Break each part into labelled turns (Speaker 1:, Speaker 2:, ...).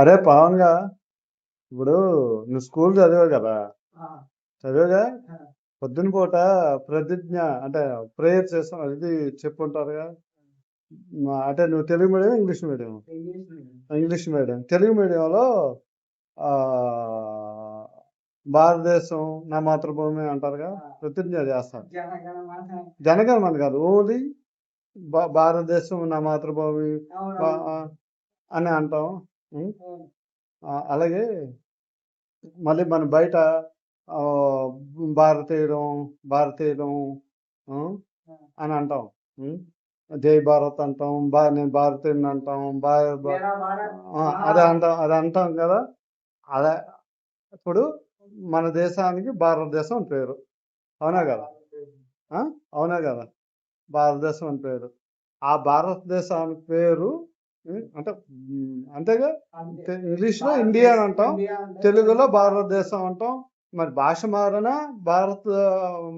Speaker 1: అరే పవన్గా, ఇప్పుడు నువ్వు స్కూల్ చదివావు కదా, చదివాగా పొద్దున పూట ప్రతిజ్ఞ అంటే ప్రేయర్ చేస్తాం, అది చెప్పుంటారుగా. అంటే నువ్వు Telugu medium, English medium? English medium. Telugu మీడియంలో ఆ, భారతదేశం నా మాతృభూమి అంటారుగా, ప్రతిజ్ఞ చేస్తారు. జనగణమన కాదు, ఓన్లీ భారతదేశం నా మాతృభూమి అని అంటాం. అలాగే మళ్ళీ మన బయట భారతీయుడం భారతీయుడం అని అంటాం. జై భారత్ అంటాం, నేను భారతీయుని అంటాం, అది అంటాం కదా. అదే ఇప్పుడు మన దేశానికి భారతదేశం అని పేరు, అవునా కదా? అవునా కదా, భారతదేశం అని పేరు. ఆ భారతదేశానికి పేరు అంటే అంతేగా. ఇంగ్లీష్లో ఇండియా అని అంటాం, తెలుగులో భారతదేశం అంటాం. మరి భాష మారినా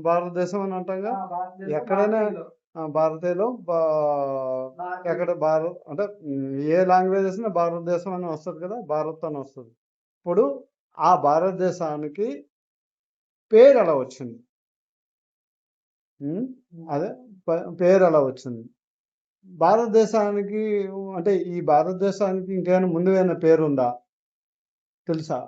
Speaker 1: భారతదేశం అని అంటాంగా. ఎక్కడైనా భారతీయులు ఎక్కడ భారత్ అంటే ఏ లాంగ్వేజ్ వేసినా భారతదేశం అని వస్తుంది కదా, భారత్ అని వస్తుంది. ఇప్పుడు ఆ భారతదేశానికి పేరు ఎలా వచ్చింది? అదే పేరు ఎలా వచ్చింది భారతదేశానికి? అంటే ఈ భారతదేశానికి ఇంకేమైనా ముందు ఏమైనా పేరు ఉందా, తెలుసా?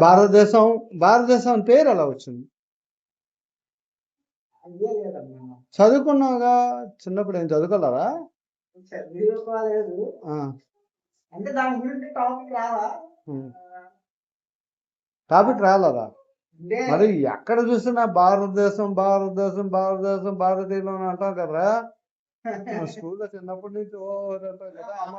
Speaker 1: భారతదేశం పేరు ఎలా వచ్చింది? చదువుకున్నావుగా, చిన్నప్పుడు ఏం చదువుకోలేదా? టాపిక్ రాలేదా? మరి ఎక్కడ చూసినా భారతదేశం భారతదేశం భారతదేశం భారతీయులు అని అంటాం కదా. స్కూల్లో చిన్నప్పటి నుంచి ఓ అంటాం కదా, అమ్మ